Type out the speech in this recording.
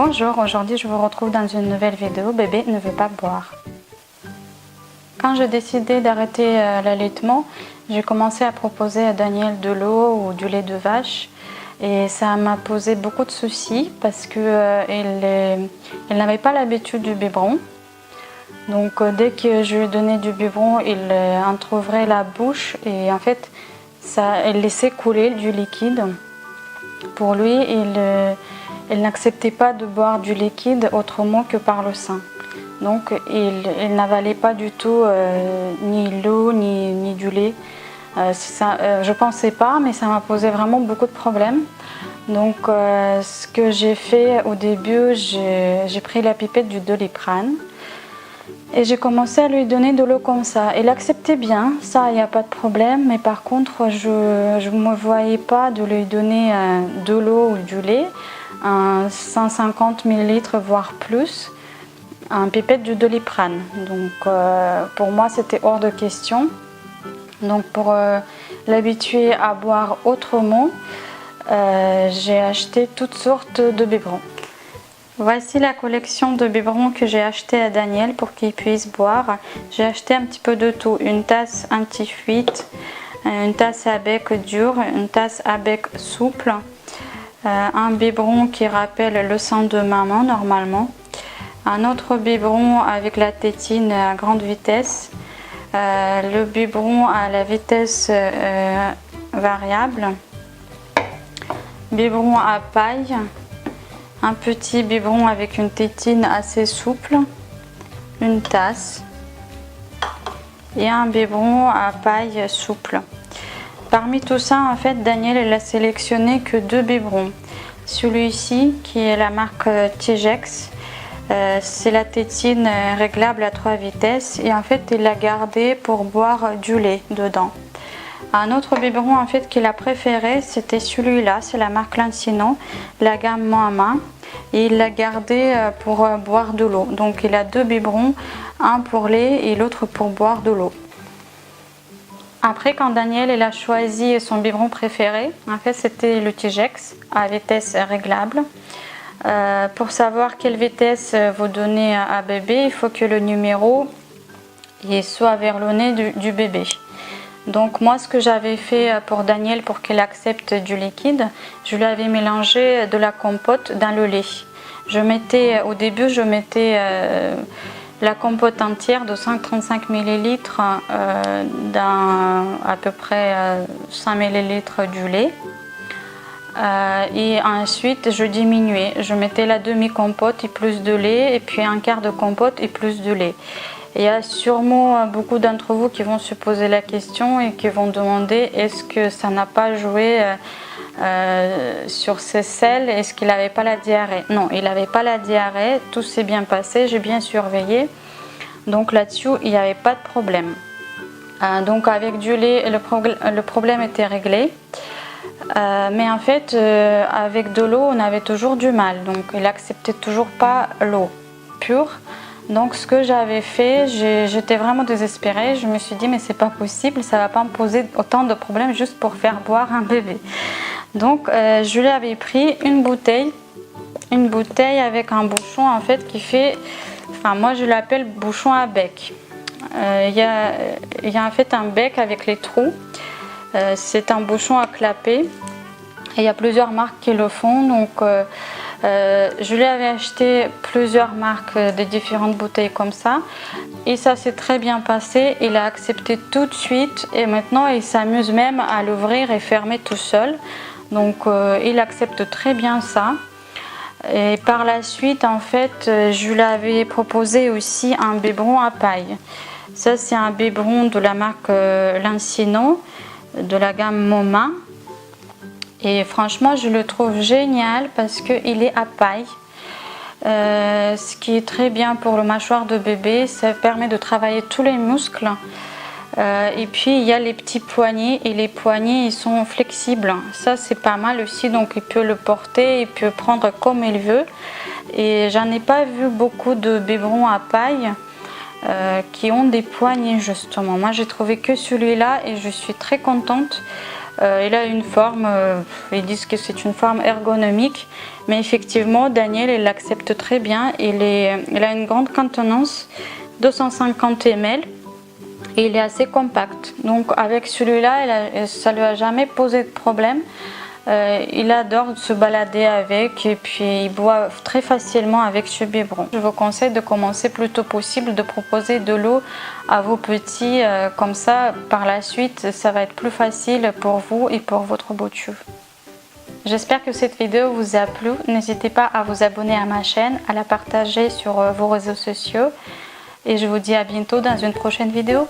Bonjour, aujourd'hui je vous retrouve dans une nouvelle vidéo. Bébé ne veut pas boire. Quand j'ai décidé d'arrêter l'allaitement, j'ai commencé à proposer à Daniel de l'eau ou du lait de vache. Et ça m'a posé beaucoup de soucis parce qu'elle n'avait pas l'habitude du biberon. Donc dès que je lui donnais du biberon, il entrouvrait la bouche et en fait, il laissait couler du liquide. Pour lui, il n'acceptait pas de boire du liquide autrement que par le sein. Donc il n'avalait pas du tout ni l'eau ni du lait. Je pensais pas, mais ça m'a posé vraiment beaucoup de problèmes. Donc ce que j'ai fait au début, j'ai pris la pipette du Doliprane et j'ai commencé à lui donner de l'eau comme ça. Il acceptait bien, ça il n'y a pas de problème, mais par contre je ne me voyais pas de lui donner de l'eau ou du lait, 150 ml voire plus, un pipette du Doliprane. Donc pour moi c'était hors de question. Donc pour l'habituer à boire autrement, j'ai acheté toutes sortes de biberons. Voici la collection de biberons que j'ai acheté à Daniel pour qu'il puisse boire. J'ai acheté un petit peu de tout, une tasse anti-fuite, une tasse à bec dur, une tasse à bec souple, un biberon qui rappelle le sein de maman normalement, un autre biberon avec la tétine à grande vitesse, le biberon à la vitesse variable, biberon à paille, un petit biberon avec une tétine assez souple, une tasse et un biberon à paille souple. Parmi tout ça, en fait, Daniel il a sélectionné que deux biberons. Celui-ci qui est la marque Tigex, c'est la tétine réglable à 3 vitesses et en fait il l'a gardé pour boire du lait dedans. Un autre biberon en fait qu'il a préféré, c'était celui-là, c'est la marque Lancino, la gamme Mama, et il l'a gardé pour boire de l'eau. Donc il a deux biberons, un pour lait et l'autre pour boire de l'eau. Après, quand Daniel il a choisi son biberon préféré, en fait c'était le Tigex à vitesse réglable. Pour savoir quelle vitesse vous donnez à bébé, il faut que le numéro soit vers le nez du bébé. Donc moi ce que j'avais fait pour Daniel pour qu'il accepte du liquide, je lui avais mélangé de la compote dans le lait. Au début je mettais la compote entière de 135 ml dans à peu près 100 ml du lait. Et ensuite je diminuais, je mettais la demi-compote et plus de lait et puis un quart de compote et plus de lait. Il y a sûrement beaucoup d'entre vous qui vont se poser la question et qui vont demander est-ce que ça n'a pas joué sur ses selles, est-ce qu'il n'avait pas la diarrhée? Non, il n'avait pas la diarrhée, tout s'est bien passé, j'ai bien surveillé, donc là-dessus il n'y avait pas de problème. Donc avec du lait le problème était réglé. Mais en fait avec de l'eau on avait toujours du mal, donc il acceptait toujours pas l'eau pure. Donc ce que j'avais fait, j'étais vraiment désespérée, je me suis dit mais c'est pas possible, ça va pas me poser autant de problèmes juste pour faire boire un bébé. Donc je lui avais pris une bouteille avec un bouchon en fait qui fait, enfin moi je l'appelle bouchon à bec. Il y a en fait un bec avec les trous. C'est un bouchon à clapet et il y a plusieurs marques qui le font. Donc je lui avais acheté plusieurs marques de différentes bouteilles comme ça et ça s'est très bien passé. Il a accepté tout de suite et maintenant il s'amuse même à l'ouvrir et fermer tout seul. Donc il accepte très bien ça. Et par la suite en fait je lui avais proposé aussi un biberon à paille. Ça c'est un biberon de la marque Lancino, de la gamme Moma, et franchement je le trouve génial parce qu'il est à paille, ce qui est très bien pour le mâchoire de bébé, ça permet de travailler tous les muscles, et puis il y a les petits poignets et les poignets ils sont flexibles, ça c'est pas mal aussi, donc il peut le porter, il peut prendre comme il veut. Et j'en ai pas vu beaucoup de biberons à paille qui ont des poignées justement. Moi j'ai trouvé que celui-là et je suis très contente Il a une forme, ils disent que c'est une forme ergonomique, mais effectivement Daniel il l'accepte très bien. Il a une grande contenance, 250 ml, et il est assez compact. Donc avec celui-là, ça lui a jamais posé de problème. Il adore se balader avec et puis il boit très facilement avec ce biberon. Je vous conseille de commencer le plus tôt possible, de proposer de l'eau à vos petits, comme ça par la suite ça va être plus facile pour vous et pour votre bouture. J'espère que cette vidéo vous a plu. N'hésitez pas à vous abonner à ma chaîne, à la partager sur vos réseaux sociaux et je vous dis à bientôt dans une prochaine vidéo.